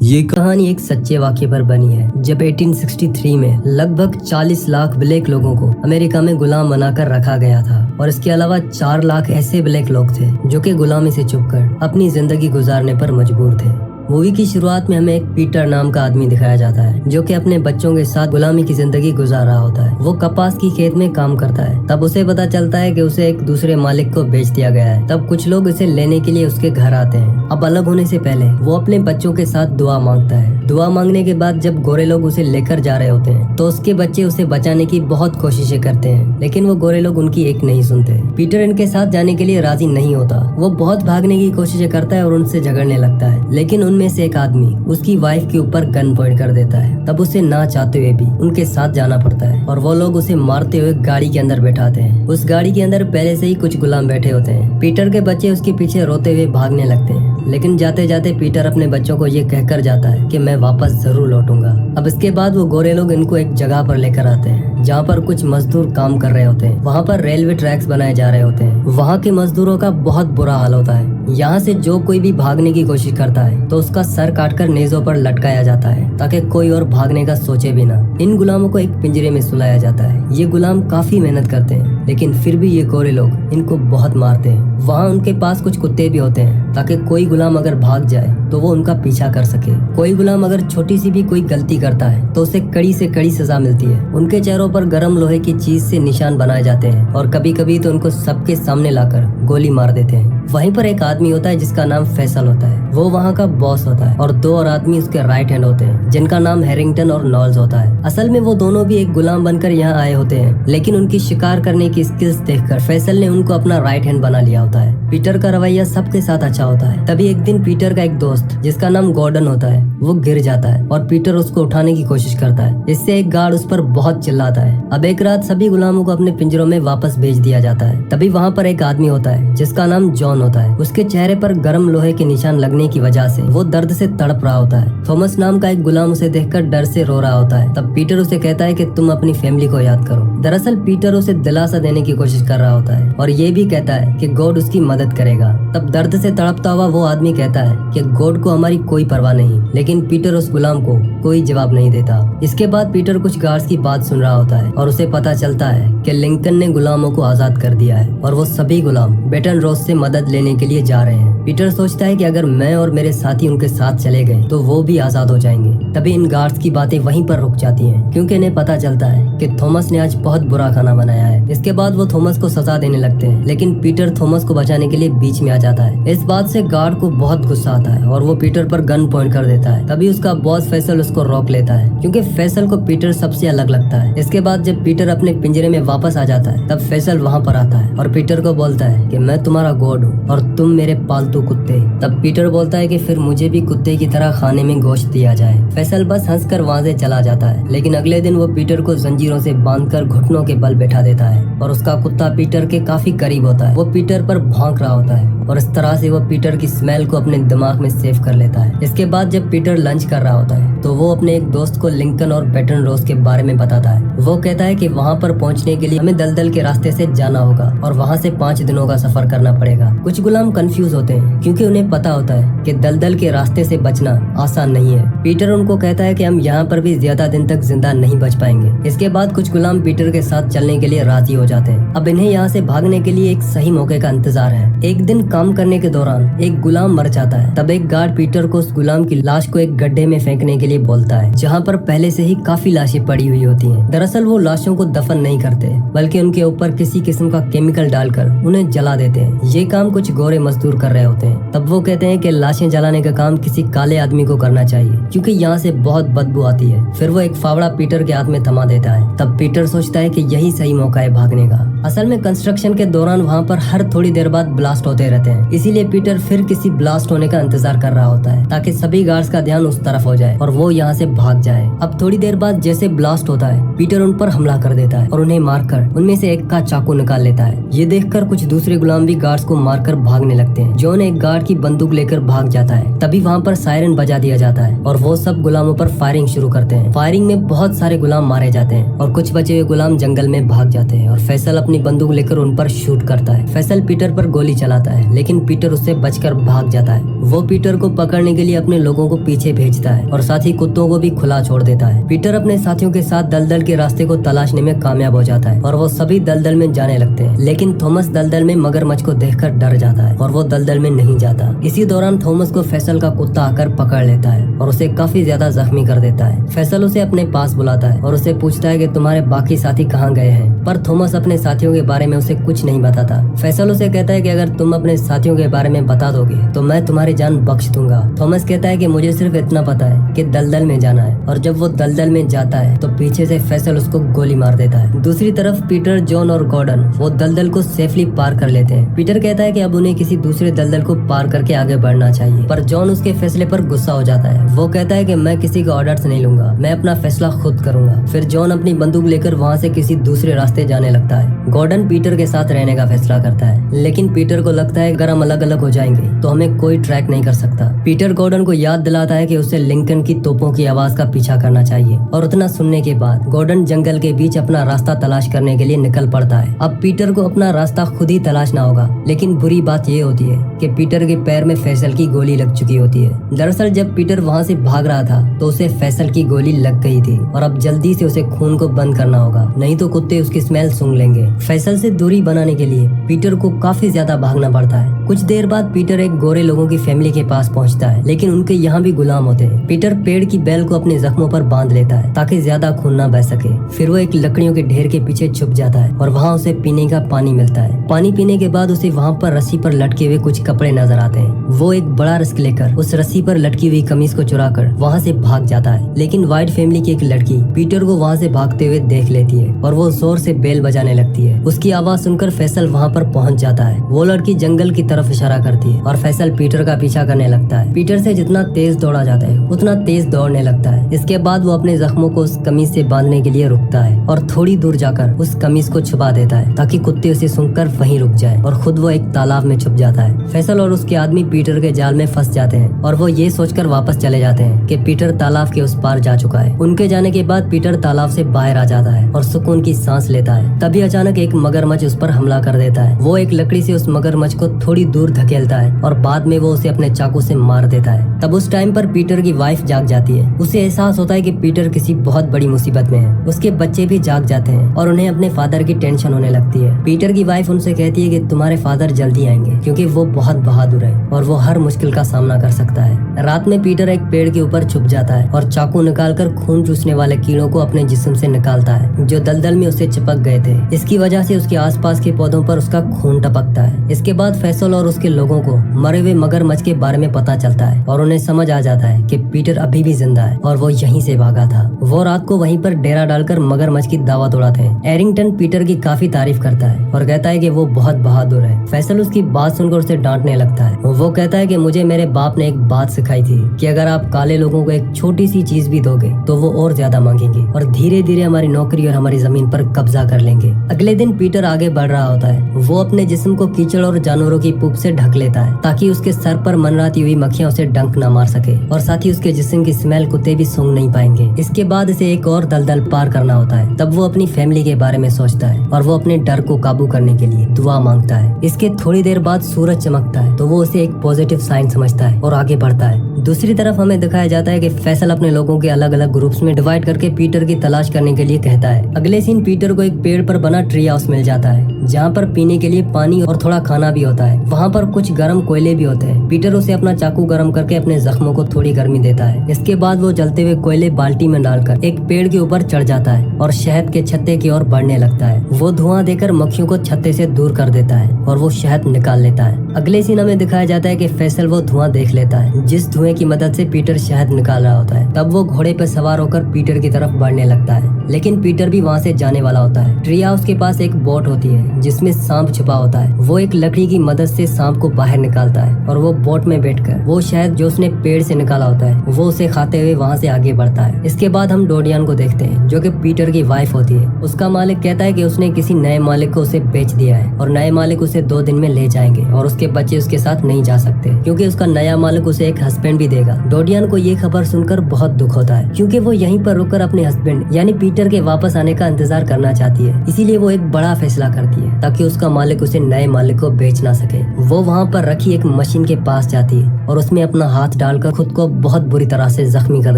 ये कहानी एक सच्चे वाक़ये पर बनी है। जब 1863 में लगभग 40 लाख ब्लैक लोगों को अमेरिका में गुलाम बनाकर रखा गया था और इसके अलावा 4 लाख ऐसे ब्लैक लोग थे जो कि गुलामी से चुपकर अपनी जिंदगी गुजारने पर मजबूर थे। मूवी की शुरुआत में हमें एक पीटर नाम का आदमी दिखाया जाता है जो कि अपने बच्चों के साथ गुलामी की जिंदगी गुजार रहा होता है। वो कपास की खेत में काम करता है। तब उसे पता चलता है कि उसे एक दूसरे मालिक को बेच दिया गया है। तब कुछ लोग इसे लेने के लिए उसके घर आते हैं। अब अलग होने से पहले वो अपने बच्चों के साथ दुआ मांगता है। दुआ मांगने के बाद जब गोरे लोग उसे लेकर जा रहे होते हैं तो उसके बच्चे उसे बचाने की बहुत कोशिशें करते हैं, लेकिन वो गोरे लोग उनकी एक नहीं सुनते। पीटर इनके साथ जाने के लिए राजी नहीं होता। वो बहुत भागने की कोशिशें करता है और उनसे झगड़ने लगता है, लेकिन उनमें से एक आदमी उसकी वाइफ के ऊपर गन पॉइंट कर देता है। तब उसे ना चाहते हुए भी उनके साथ जाना पड़ता है और वो लोग उसे मारते हुए गाड़ी के अंदर बैठाते हैं। उस गाड़ी के अंदर पहले से ही कुछ गुलाम बैठे होते हैं। पीटर के बच्चे उसके पीछे रोते हुए भागने लगते हैं, लेकिन जाते जाते पीटर अपने बच्चों को ये कहकर जाता है कि मैं वापस जरूर लौटूंगा। अब इसके बाद वो गोरे लोग इनको एक जगह पर लेकर आते हैं जहाँ पर कुछ मजदूर काम कर रहे होते हैं। वहाँ पर रेलवे ट्रैक्स बनाए जा रहे होते हैं। वहाँ के मजदूरों का बहुत बुरा हाल होता है। यहाँ से जो कोई भी भागने की कोशिश करता है तो उसका सर काटकर नेज़ों पर लटकाया जाता है ताकि कोई और भागने का सोचे भी ना। इन गुलामों को एक पिंजरे में सुलाया जाता है। ये गुलाम काफी मेहनत करते हैं, लेकिन फिर भी ये गोरे लोग इनको बहुत मारते हैं। वहाँ उनके पास कुछ कुत्ते भी होते हैं ताकि कोई गुलाम अगर भाग जाए तो वो उनका पीछा कर सके। कोई गुलाम अगर छोटी सी भी कोई गलती करता है तो उसे कड़ी से कड़ी सजा मिलती है। उनके चेहरों पर गर्म लोहे की चीज से निशान बनाए जाते हैं और कभी कभी तो उनको सबके सामने लाकर गोली मार देते हैं। वहीं पर एक आदमी होता है जिसका नाम फैसल होता है। वो वहाँ का बॉस होता है और 2 और आदमी उसके राइट हैंड होते हैं जिनका नाम हैरिंगटन और नॉल्स होता है। असल में वो दोनों भी एक गुलाम बनकर यहाँ आए होते हैं, लेकिन उनकी शिकार करने की स्किल्स देखकर फैसल ने उनको अपना राइट हैंड बना लिया होता है। पीटर का रवैया सबके साथ अच्छा होता है। तभी एक दिन पीटर का एक दोस्त जिसका नाम गॉर्डन होता है वो गिर जाता है और पीटर उसको उठाने की कोशिश करता है। इससे एक गार्ड उस पर बहुत चिल्लाता है। अब एक रात सभी गुलामों को अपने पिंजरों में वापस भेज दिया जाता है। तभी वहाँ पर एक आदमी होता है जिसका नाम जॉन होता है। उसके चेहरे पर गर्म लोहे के निशान लगने की वजह से वो दर्द से तड़प रहा होता है। थॉमस नाम का एक गुलाम उसे देखकर डर से रो रहा होता है। तब पीटर उसे कहता है कि तुम अपनी फैमिली को याद करो। दरअसल पीटर उसे दिलासा देने की कोशिश कर रहा होता है और ये भी कहता है कि गॉड उसकी मदद करेगा। तब दर्द से तड़पता हुआ वो आदमी कहता है कि गॉड को हमारी कोई परवाह नहीं, लेकिन पीटर उस गुलाम को कोई जवाब नहीं देता। इसके बाद पीटर कुछ गार्ड्स की बात सुन रहा होता है और उसे पता चलता है कि लिंकन ने गुलामों को आजाद कर दिया है और वो सभी गुलाम बेटन रोज से मदद लेने के लिए जा रहे हैं। पीटर सोचता है कि अगर मैं और मेरे साथी उनके साथ चले गए तो वो भी आजाद हो जाएंगे। तभी इन गार्ड्स की बातें वहीं पर रुक जाती हैं क्योंकि इन्हें पता चलता है कि थॉमस ने आज बहुत बुरा खाना बनाया है। इसके बाद वो थॉमस को सजा देने लगते हैं, लेकिन पीटर थॉमस को बचाने के लिए बीच में आ जाता है। इस बात से गार्ड को बहुत गुस्सा आता है और वो पीटर पर गन पॉइंट कर देता है। तभी उसका बॉस फैसल उसको रोक लेता है क्योंकि फैसल को पीटर सबसे अलग लगता है। इसके बाद जब पीटर अपने पिंजरे में वापस आ जाता है तब फैसल वहाँ पर आता है और पीटर को बोलता है कि मैं तुम्हारा गॉड हूँ और तुम मेरे पालतू कुत्ते। तब पीटर बोलता है कि फिर मुझे भी कुत्ते की तरह खाने में गोश्त दिया जाए। फैसल बस हंसकर वहाँ से चला जाता है, लेकिन अगले दिन वो पीटर को जंजीरों से बांधकर घुटनों के बल बैठा देता है और उसका कुत्ता पीटर के काफी करीब होता है। वो पीटर पर भौंक रहा होता है और इस तरह से वो पीटर की स्मेल को अपने दिमाग में सेव कर लेता है। इसके बाद जब पीटर लंच कर रहा होता है तो वो अपने एक दोस्त को लिंकन और बेटन रोज के बारे में बताता है। वो कहता है कि वहाँ पर पहुँचने के लिए हमें दलदल के रास्ते से जाना होगा और वहाँ से 5 दिनों का सफर करना पड़ेगा। कुछ गुलाम कंफ्यूज होते हैं क्योंकि उन्हें पता होता है कि दलदल के रास्ते से बचना आसान नहीं है। पीटर उनको कहता है कि हम यहाँ पर भी ज्यादा दिन तक जिंदा नहीं बच पाएंगे। इसके बाद कुछ गुलाम पीटर के साथ चलने के लिए राजी हो जाते हैं। अब इन्हें यहाँ से भागने के लिए एक सही मौके का इंतजार है। एक दिन काम करने के दौरान एक गुलाम मर जाता है। तब एक गार्ड पीटर को उस गुलाम की लाश को एक गड्ढे में फेंकने के लिए बोलता है जहाँ पर पहले से ही काफी लाशें पड़ी हुई होती हैं। दरअसल वो लाशों को दफन नहीं करते बल्कि उनके ऊपर किसी किस्म का केमिकल डालकर उन्हें जला देते हैं। ये काम कुछ गोरे मजदूर कर रहे होते हैं। तब वो कहते हैं कि लाशें जलाने का काम किसी काले आदमी को करना चाहिए क्योंकि यहाँ से बहुत बदबू आती है। फिर वो एक फावड़ा पीटर के हाथ में थमा देता है। तब पीटर सोचता है कि यही सही मौका है भागने का। असल में कंस्ट्रक्शन के दौरान वहाँ पर हर थोड़ी देर बाद ब्लास्ट होते रहते हैं, इसीलिए पीटर फिर किसी ब्लास्ट होने का इंतजार कर रहा होता है ताकि सभी गार्ड्स का ध्यान उस तरफ हो जाए और वो यहाँ से भाग जाए। अब थोड़ी देर बाद जैसे ब्लास्ट होता है पीटर उन पर हमला कर देता है और उन्हें मारकर उनमें से एक का चाकू निकाल लेता है। ये देखकर कुछ दूसरे गुलाम भी गार्ड्स को मारकर भागने लगते हैं। जॉन एक गार्ड की बंदूक लेकर भाग जाता है। तभी वहाँ पर सायरन बजा दिया जाता है और वो सब गुलामों पर फायरिंग शुरू करते हैं। फायरिंग में बहुत सारे गुलाम मारे जाते हैं और कुछ बचे हुए गुलाम जंगल में भाग जाते हैं और फैसल अपनी अपनी बंदूक लेकर उन पर शूट करता है। फैसल पीटर पर गोली चलाता है, लेकिन पीटर उससे बचकर भाग जाता है। वो पीटर को पकड़ने के लिए अपने लोगों को पीछे भेजता है और साथ ही कुत्तों को भी खुला छोड़ देता है। पीटर अपने साथियों के साथ दलदल के रास्ते को तलाशने में कामयाब हो जाता है और वो सभी दलदल में जाने लगते हैं, लेकिन थॉमस दलदल में मगरमच्छ को देखकर डर जाता है और वो दलदल में नहीं जाता। इसी दौरान थॉमस को फैसल का कुत्ता आकर पकड़ लेता है और उसे काफी ज्यादा जख्मी कर देता है। फैसल उसे अपने पास बुलाता है और उसे पूछता है कि तुम्हारे बाकी साथी कहाँ गए हैं, पर थॉमस अपने साथियों के बारे में उसे कुछ नहीं बताता। फैसल उसे कहता है कि अगर तुम अपने साथियों के बारे में बता दोगे तो मैं तुम्हारी जान बख्श दूंगा। थॉमस कहता है कि मुझे सिर्फ इतना पता है कि दलदल में जाना है, और जब वो दलदल में जाता है तो पीछे से फैसल उसको गोली मार देता है। दूसरी तरफ पीटर, जॉन और गॉर्डन वो दलदल को सेफली पार कर लेते हैं। पीटर कहता है कि अब उन्हें किसी दूसरे दलदल को पार करके आगे बढ़ना चाहिए, पर जॉन उसके फैसले पर गुस्सा हो जाता है। वो कहता है कि मैं किसी का ऑर्डर्स नहीं लूंगा, मैं अपना फैसला खुद करूंगा। फिर जॉन अपनी बंदूक लेकर वहाँ से किसी दूसरे रास्ते जाने लगता है। गॉर्डन पीटर के साथ रहने का फैसला करता है, लेकिन पीटर को लगता है अगर हम अलग अलग हो जाएंगे तो हमें कोई ट्रैक नहीं कर सकता। पीटर गॉर्डन को याद दिलाता है कि उसे लिंकन की तोपों की आवाज का पीछा करना चाहिए, और उतना सुनने के बाद गॉर्डन जंगल के बीच अपना रास्ता तलाश करने के लिए निकल पड़ता है। अब पीटर को अपना रास्ता खुद ही तलाशना होगा, लेकिन बुरी बात ये होती है कि पीटर के पैर में फैसल की गोली लग चुकी होती है। दरअसल जब पीटर वहाँ से भाग रहा था तो उसे फैसल की गोली लग गई थी, और अब जल्दी से उसे खून को बंद करना होगा, नहीं तो कुत्ते उसकी स्मेल सूंघ लेंगे। फैसल से दूरी बनाने के लिए पीटर को काफी ज्यादा भागना पड़ता है। कुछ देर बाद पीटर एक गोरे लोगों की फैमिली के पास पहुंचता है, लेकिन उनके यहाँ भी गुलाम होते हैं। पीटर पेड़ की बेल को अपने जख्मों पर बांध लेता है ताकि ज्यादा खून न बह सके। फिर वो एक लकड़ियों के ढेर के पीछे छुप जाता है और वहाँ उसे पीने का पानी मिलता है। पानी पीने के बाद उसे वहाँ पर रस्सी पर लटके हुए कुछ कपड़े नजर आते हैं। वो एक बड़ा रिस्क लेकर उस रस्सी पर लटकी हुई कमीज को चुराकर वहाँ से भाग जाता है, लेकिन व्हाइट फैमिली की एक लड़की पीटर को वहाँ से भागते हुए देख लेती है और वो जोर से बेल बजाने लगती है। उसकी आवाज सुनकर फैसल वहाँ पर पहुँच जाता है। वो लड़की जंगल की तरफ इशारा करती है और फैसल पीटर का पीछा करने लगता है। पीटर से जितना तेज दौड़ा जाता है उतना तेज दौड़ने लगता है। इसके बाद वो अपने जख्मों को उस कमीज से बांधने के लिए रुकता है और थोड़ी दूर जाकर उस कमीज को छुपा देता है ताकि कुत्ते उसे सुनकर वहीं रुक जाए, और खुद वो एक तालाब में छुप जाता है। फैसल और उसके आदमी पीटर के जाल में फंस जाते हैं और वो ये सोचकर वापस चले जाते हैं कि पीटर तालाब के उस पार जा चुका है। उनके जाने के बाद पीटर तालाब से बाहर आ जाता है और सुकून की सांस लेता है। तभी अचानक एक मगरमच्छ उस पर हमला कर देता है। वो एक लकड़ी से उस मगरमच्छ को थोड़ी दूर धकेलता है और बाद में वो उसे अपने चाकू से मार देता है। तब उस टाइम पर पीटर की वाइफ जाग जाती है। उसे एहसास होता है कि पीटर किसी बहुत बड़ी मुसीबत में है। उसके बच्चे भी जाग जाते हैं और उन्हें अपने फादर की टेंशन होने लगती है। पीटर की वाइफ उनसे कहती है कि तुम्हारे फादर जल्दी आएंगे, क्योंकि वो बहुत बहादुर है और वो हर मुश्किल का सामना कर सकता है। रात में पीटर एक पेड़ के ऊपर छुप जाता है और चाकू निकालकर खून चूसने वाले कीड़ों को अपने जिस्म से निकालता है जो दलदल में उसे चिपक गए थे। इसकी वजह से उसके आसपास के पौधों पर उसका खून टपकता है। इसके बाद फैसल और उसके लोगों को मरे हुए मगरमच्छ के बारे में पता चलता है और उन्हें समझ आ जाता है कि पीटर अभी भी जिंदा है और वो यहीं से भागा था। वो रात को वहीं पर डेरा डालकर मगरमच्छ की दावत उड़ाते हैं। एरिंगटन पीटर की काफी तारीफ करता है और कहता है कि वो बहुत बहादुर है। फैसल उसकी बात सुनकर उसे डांटने लगता है। वो कहता है कि मुझे मेरे बाप ने एक बात सिखाई थी कि अगर आप काले लोगों को एक छोटी सी चीज भी दोगे तो वो और ज्यादा मांगेंगे और धीरे धीरे हमारी नौकरी और हमारी जमीन पर कब्जा कर लेंगे। अगले दिन पीटर आगे बढ़ रहा होता है। वो अपने जिस्म को कीचड़ और जानवरों की पूप से ढक लेता है ताकि उसके सर पर मनराती हुई मक्खियां उसे डंक न मार सके, और साथ ही उसके जिस्म की स्मेल कुत्ते भी सूंघ नहीं पाएंगे। इसके बाद इसे एक और दलदल पार करना होता है। तब वो अपनी फैमिली के बारे में सोचता है और वो अपने डर को काबू करने के लिए दुआ मांगता है। इसके थोड़ी देर बाद सूरज चमकता है तो वो उसे एक पॉजिटिव साइन समझता है और आगे बढ़ता है। दूसरी तरफ हमें दिखाया जाता है कि फैसल अपने लोगों के अलग अलग ग्रुप्स में डिवाइड करके पीटर की तलाश करने के लिए कहता है। अगले सीन पीटर को एक पेड़ पर बना ट्री हाउस मिल जाता है जहाँ पर पीने के लिए पानी और थोड़ा खाना भी होता है। वहाँ पर कुछ गर्म कोयले भी होते हैं। पीटर उसे अपना चाकू गर्म करके अपने जख्मों को थोड़ी गर्मी देता है। इसके बाद वो जलते हुए कोयले बाल्टी में डालकर एक पेड़ के ऊपर चढ़ जाता है और शहद के छत्ते की ओर बढ़ने लगता है। वो धुआं देकर मक्खियों को छत्ते से दूर कर देता है और वो शहद निकाल लेता है। अगले सीन हमें दिखाया जाता है कि फैसल वो धुआं देख लेता है जिस धुएं की मदद से पीटर शहद निकाल रहा होता है। तब वो घोड़े पर सवार होकर पीटर की तरफ बढ़ने लगता है, लेकिन पीटर भी वहाँ से जाने वाला होता है। ट्री हाउस के पास एक बोट होती है जिसमें सांप छुपा होता है। वो एक लकड़ी की मदद से सांप को बाहर निकालता है और वो बोट में बैठकर वो शहद जो उसने पेड़ से निकाला होता है वो उसे खाते हुए वहाँ से आगे बढ़ता है। इसके बाद हम डोडियन को देखते हैं जो कि पीटर की वाइफ होती है। उसका मालिक कहता है कि उसने किसी नए मालिक को उसे बेच दिया है और नए मालिक उसे 2 दिन में ले जाएंगे और उसके बच्चे उसके साथ नहीं जा सकते क्योंकि उसका नया मालिक उसे एक हस्बैंड भी देगा। डोडियन को ये खबर सुनकर बहुत दुख होता है क्योंकि वो यहीं पर रुककर अपने हस्बैंड यानी पीटर के वापस आने का इंतजार करना चाहती है। इसीलिए वो एक बड़ा फैसला करती है। है ताकि उसका मालिक उसे नए मालिक को बेच ना सके। वो वहाँ पर रखी एक मशीन के पास जाती है और उसमें अपना हाथ डालकर खुद को बहुत बुरी तरह से जख्मी कर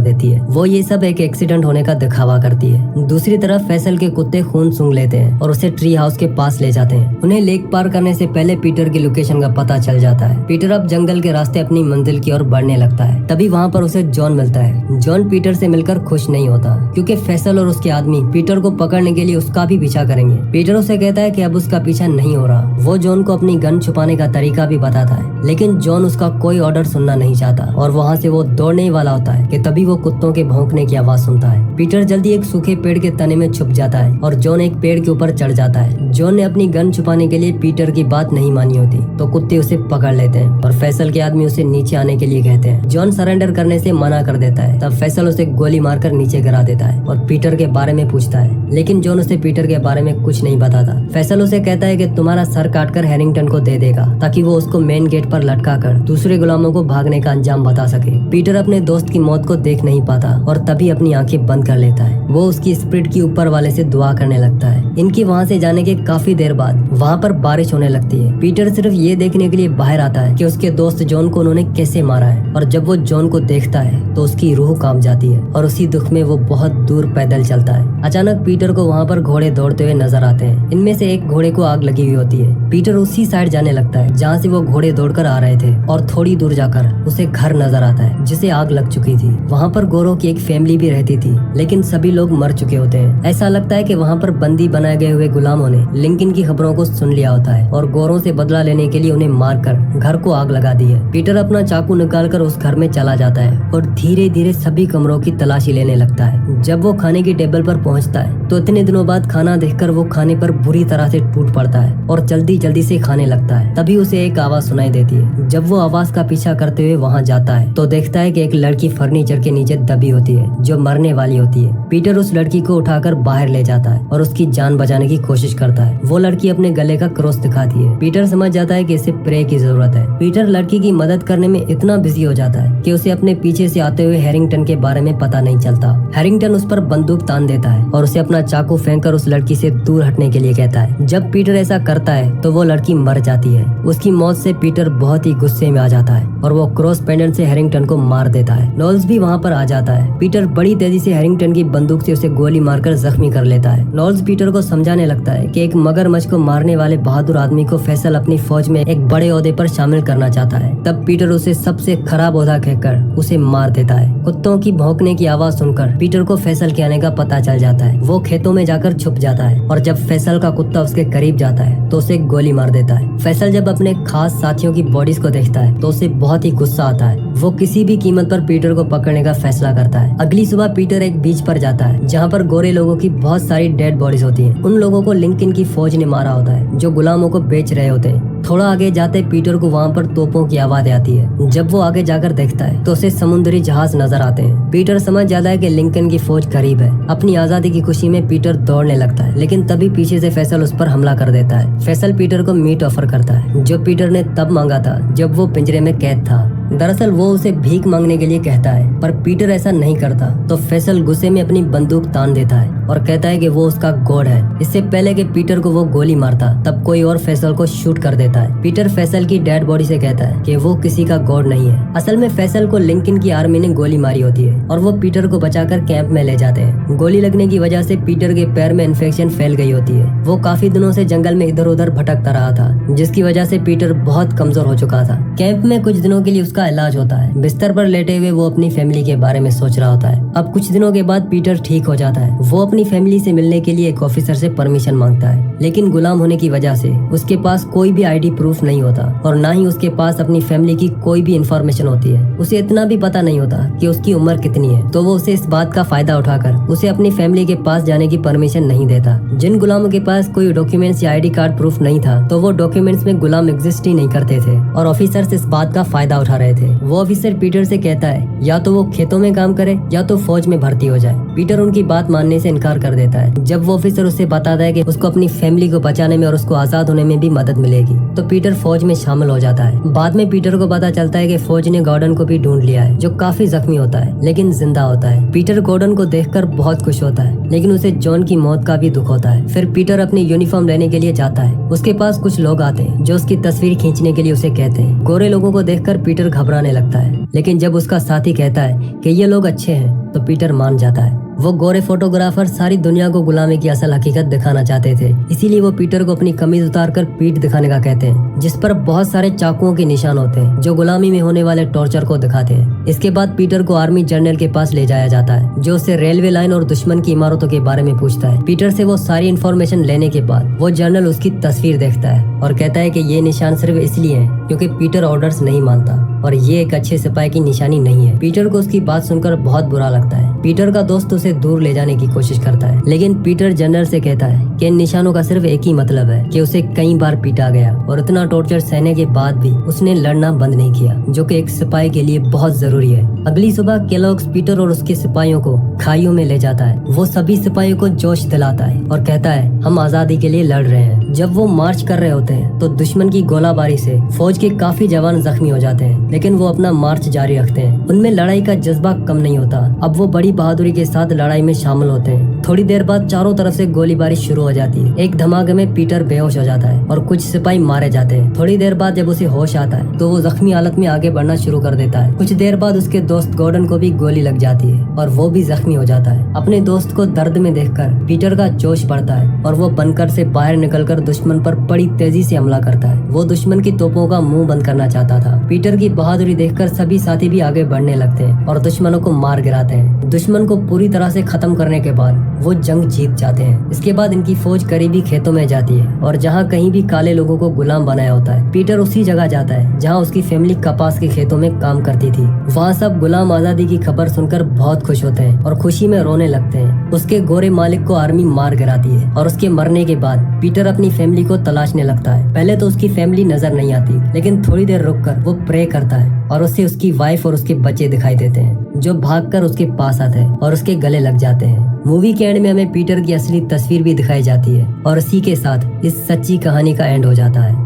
देती है। वो ये सब एक एक्सीडेंट होने का दिखावा करती है। दूसरी तरफ फैसल के कुत्ते खून सूंघ लेते हैं और उसे ट्री हाउस के पास ले जाते हैं। उन्हें लेक पार करने से पहले पीटर की लोकेशन का पता चल जाता है। पीटर अब जंगल के रास्ते अपनी मंजिल की ओर बढ़ने लगता है। तभी वहाँ पर उसे जॉन मिलता है। जॉन पीटर से मिलकर खुश नहीं होता क्योंकि फैसल और उसके आदमी पीटर को पकड़ने के लिए उसका भी पीछा करेंगे। पीटर उसे कहता है कि अब उसका पीछा नहीं हो रहा। वो जॉन को अपनी गन छुपाने का तरीका भी बताता है, लेकिन जॉन उसका कोई ऑर्डर सुनना नहीं चाहता और वहाँ से वो दौड़ने ही वाला होता है कि तभी वो कुत्तों के भौंकने की आवाज सुनता है। पीटर जल्दी एक सूखे पेड़ के तने में छुप जाता है और जॉन एक पेड़ के ऊपर चढ़ जाता है। जॉन ने अपनी गन छुपाने के लिए पीटर की बात नहीं मानी होती तो कुत्ते उसे पकड़ लेते हैं और फैसल के आदमी उसे नीचे आने के लिए कहते हैं। जॉन सरेंडर करने से मना कर देता है। तब फैसल उसे गोली मारकर नीचे गिरा देता है और पीटर के बारे में पूछता है, लेकिन जॉन उसे पीटर के बारे में कुछ नहीं बताता। फैसल उसे कहता है कि तुम्हारा सर काटकर हैरिंगटन को दे देगा ताकि वो उसको मेन गेट पर लटका कर दूसरे गुलामों को भागने का अंजाम बता सके। पीटर अपने दोस्त की मौत को देख नहीं पाता और तभी अपनी आंखें बंद कर लेता है। वो उसकी स्पिरिट की ऊपर वाले से दुआ करने लगता है। इनकी वहाँ से जाने के काफी देर बाद वहाँ पर बारिश होने लगती है। पीटर सिर्फ ये देखने के लिए बाहर आता है कि उसके दोस्त जॉन को उन्होंने कैसे मारा है और जब वो जॉन को देखता है तो उसकी रूह कांप जाती है और उसी दुख में वो बहुत दूर पैदल चलता है। अचानक पीटर को वहाँ पर घोड़े दौड़ते हुए नजर आते हैं। इनमें से एक घोड़े को आग लगी हुई होती है। पीटर उसी साइड जाने लगता है जहाँ से वो घोड़े दौड़कर आ रहे थे और थोड़ी दूर जाकर उसे घर नजर आता है जिसे आग लग चुकी थी। वहाँ पर गोरों की एक फैमिली भी रहती थी, लेकिन सभी लोग मर चुके होते हैं। ऐसा लगता है कि वहाँ पर बंदी बनाए गए हुए गुलामों ने लिंकन की खबरों को सुन लिया होता है और गोरों से बदला लेने के लिए उन्हें मारकर घर को आग लगा दी है। पीटर अपना चाकू निकालकर उस घर में चला जाता है और धीरे धीरे सभी कमरों की तलाशी लेने लगता है। जब वो खाने की टेबल पर पहुँचता है तो इतने दिनों बाद खाना देखकर वो खाने पर बुरी तरह से टूट पड़ता है और जल्दी जल्दी से खाने लगता है। तभी उसे एक आवाज सुनाई देती है। जब वो आवाज का पीछा करते हुए वहाँ जाता है तो देखता है कि एक लड़की फर्नीचर के नीचे दबी होती है जो मरने वाली होती है। पीटर उस लड़की को उठाकर बाहर ले जाता है और उसकी जान बचाने की कोशिश करता है। वो लड़की अपने गले का क्रॉस दिखाती है। पीटर समझ जाता है कि इसे प्रे की जरूरत है। पीटर लड़की की मदद करने में इतना बिजी हो जाता है कि उसे अपने पीछे से आते हुए हैरिंगटन के बारे में पता नहीं चलता। हैरिंगटन उस पर बंदूक तान देता है और उसे अपना चाकू फेंककर उस लड़की से दूर हटने के लिए कहता है। जब पीटर ऐसा करता है तो वो लड़की मर जाती है। उसकी मौत से पीटर बहुत ही गुस्से में आ जाता है और वो क्रॉस पेंडेंट से हैरिंगटन को मार देता है। नॉल्स भी वहाँ पर आ जाता है। पीटर बड़ी तेजी से हैरिंगटन की बंदूक से उसे गोली मारकर जख्मी कर लेता है। नॉल्स पीटर को समझाने लगता है कि एक मगरमच्छ को मारने वाले बहादुर आदमी को फैसल अपनी फौज में एक बड़े ओहदे पर शामिल करना चाहता है। तब पीटर उसे सबसे खराब ओहदा कहकर उसे मार देता है। कुत्तों की भौंकने की आवाज सुनकर पीटर को फैसल के आने का पता चल जाता है। वो खेतों में जाकर छुप जाता है और जब फैसल का कुत्ता उसके करीब जाता है तो उसे गोली मार देता है। फैसल जब अपने खास साथियों की बॉडीज को देखता है तो उसे बहुत ही गुस्सा आता है। वो किसी भी कीमत पर पीटर को पकड़ने का फैसला करता है। अगली सुबह पीटर एक बीच पर जाता है जहाँ पर गोरे लोगों की बहुत सारी डेड बॉडीज होती हैं। उन लोगों को लिंकन की फौज ने मारा होता है जो गुलामों को बेच रहे होते हैं। थोड़ा आगे जाते पीटर को वहाँ पर तोपों की आवाज आती है। जब वो आगे जाकर देखता है तो उसे समुद्री जहाज नजर आते हैं। पीटर समझ जाता है कि लिंकन की फौज करीब है। अपनी आजादी की खुशी में पीटर दौड़ने लगता है, लेकिन तभी पीछे से फैसल उस पर हमला कर देता है। फैसल पीटर को मीट ऑफर करता है जो पीटर ने तब मांगा था जब वो पिंजरे में कैद था। दरअसल वो उसे भीख मांगने के लिए कहता है, पर पीटर ऐसा नहीं करता तो फैसल गुस्से में अपनी बंदूक तान देता है और कहता है कि वो उसका गॉड है। इससे पहले कि पीटर को वो गोली मारता तब कोई और फैसल को शूट कर देता है। पीटर फैसल की डेड बॉडी से कहता है कि वो किसी का गॉड नहीं है। असल में फैसल को लिंकन की आर्मी ने गोली मारी होती है और वो पीटर को बचाकर कैंप में ले जाते हैं। गोली लगने की वजह से पीटर के पैर में इन्फेक्शन फैल गई होती है। वो काफी दिनों से जंगल में इधर उधर भटकता रहा था, जिसकी वजह से पीटर बहुत कमजोर हो चुका था। कैंप में कुछ दिनों के लिए उसका इलाज होता है। बिस्तर पर लेटे हुए वो अपनी फैमिली के बारे में सोच रहा होता है। अब कुछ दिनों के बाद पीटर ठीक हो जाता है। वो अपनी फैमिली से मिलने के लिए एक ऑफिसर से परमिशन मांगता है, लेकिन गुलाम होने की वजह से उसके पास कोई भी आईडी प्रूफ नहीं होता और ना ही उसके पास अपनी फैमिली की कोई भी इंफॉर्मेशन होती है। उसे इतना भी पता नहीं होता कि उसकी उम्र कितनी है, तो वो उसे इस बात का फायदा उठाकर उसे अपनी फैमिली के पास जाने की परमिशन नहीं देता। जिन गुलामों के पास कोई डॉक्यूमेंट्स या आईडी कार्ड प्रूफ नहीं था तो वो डॉक्यूमेंट्स में गुलाम एग्जिस्ट ही नहीं करते थे और ऑफिसर्स इस बात का फायदा उठा रहे रहे थे। वो ऑफिसर पीटर से कहता है या तो वो खेतों में काम करे या तो फौज में भर्ती हो जाए। पीटर उनकी बात मानने से इनकार कर देता है। जब वो ऑफिसर उसे बताता है कि उसको अपनी फैमिली को बचाने में और उसको आजाद होने में भी मदद मिलेगी, तो पीटर फौज में शामिल हो जाता है। बाद में पीटर को पता चलता है कि फौज ने गॉर्डन को भी ढूंढ लिया है, जो काफी जख्मी होता है लेकिन जिंदा होता है। पीटर गॉर्डन को देखकर बहुत खुश होता है, लेकिन उसे जॉन की मौत का भी दुख होता है। फिर पीटर अपनी यूनिफॉर्म लेने के लिए जाता है। उसके पास कुछ लोग आते हैं जो उसकी तस्वीर खींचने के लिए उसे कहते हैं। गोरे लोगों को देखकर पीटर घबराने लगता है, लेकिन जब उसका साथी कहता है कि ये लोग अच्छे हैं, तो पीटर मान जाता है। वो गोरे फोटोग्राफर सारी दुनिया को गुलामी की असल हकीकत दिखाना चाहते थे, इसीलिए वो पीटर को अपनी कमीज उतारकर पीठ दिखाने का कहते हैं, जिस पर बहुत सारे चाकुओं के निशान होते हैं जो गुलामी में होने वाले टॉर्चर को दिखाते हैं। इसके बाद पीटर को आर्मी जनरल के पास ले जाया जाता है, जो उससे रेलवे लाइन और दुश्मन की इमारतों के बारे में पूछता है। पीटर से वो सारी इन्फॉर्मेशन लेने के बाद वो जनरल उसकी तस्वीर देखता है और कहता है कि ये निशान सिर्फ इसलिए है क्योंकि पीटर ऑर्डर्स नहीं मानता और ये एक अच्छे सिपाही की निशानी नहीं है। पीटर को उसकी बात सुनकर बहुत बुरा लगता है। पीटर का दोस्त उसे दूर ले जाने की कोशिश करता है, लेकिन पीटर जनरल से कहता है कि इन निशानों का सिर्फ एक ही मतलब है कि उसे कई बार पीटा गया और इतना टॉर्चर सहने के बाद भी उसने लड़ना बंद नहीं किया, जो कि एक सिपाही के लिए बहुत जरूरी है। अगली सुबह केलॉग्स पीटर और उसके सिपाहियों को खाइयों में ले जाता है। वो सभी सिपाहियों को जोश दिलाता है और कहता है हम आजादी के लिए लड़ रहे हैं। जब वो मार्च कर रहे होते हैं तो दुश्मन की गोलाबारी से फौज के काफी जवान जख्मी हो जाते हैं, लेकिन वो अपना मार्च जारी रखते हैं। उनमें लड़ाई का जज्बा कम नहीं होता। अब वो बड़ी बहादुरी के साथ लड़ाई में शामिल होते हैं। थोड़ी देर बाद चारों तरफ से गोलीबारी शुरू हो जाती है। एक धमाके में पीटर बेहोश हो जाता है और कुछ सिपाही मारे जाते हैं। थोड़ी देर बाद जब उसे होश आता है तो वो जख्मी हालत में आगे बढ़ना शुरू कर देता है। कुछ देर बाद उसके दोस्त गॉर्डन को भी गोली लग जाती है और वो भी जख्मी हो जाता है। अपने दोस्त को दर्द में देखकर पीटर का जोश बढ़ता है और वो बंकर से बाहर निकलकर दुश्मन पर बड़ी तेजी से हमला करता है। वो दुश्मन की तोपों का मुंह बंद करना चाहता था। पीटर की बहादुरी देखकर सभी साथी भी आगे बढ़ने लगते हैं और दुश्मनों को मार गिराते हैं। दुश्मन को पूरी तरह से खत्म करने के बाद वो जंग जीत जाते हैं। इसके बाद इनकी फौज करीबी खेतों में जाती है और जहाँ कहीं भी काले लोगों को गुलाम बनाया होता है, पीटर उसी जगह जाता है जहाँ उसकी फैमिली कपास के खेतों में काम करती थी। वहाँ सब गुलाम आजादी की खबर सुनकर बहुत खुश होते हैं और खुशी में रोने लगते हैं। उसके गोरे मालिक को आर्मी मार गिराती है और उसके मरने के बाद पीटर अपनी फैमिली को तलाशने लगता है। पहले तो उसकी फैमिली नजर नहीं आती, लेकिन थोड़ी देर रुककर वो प्रे करता है और उससे उसकी वाइफ और उसके बच्चे दिखाई देते हैं, जो भागकर उसके पास आते हैं और उसके गले लग जाते हैं। मूवी के एंड में हमें पीटर की असली तस्वीर भी दिखाई जाती है और इसी के साथ इस सच्ची कहानी का एंड हो जाता है।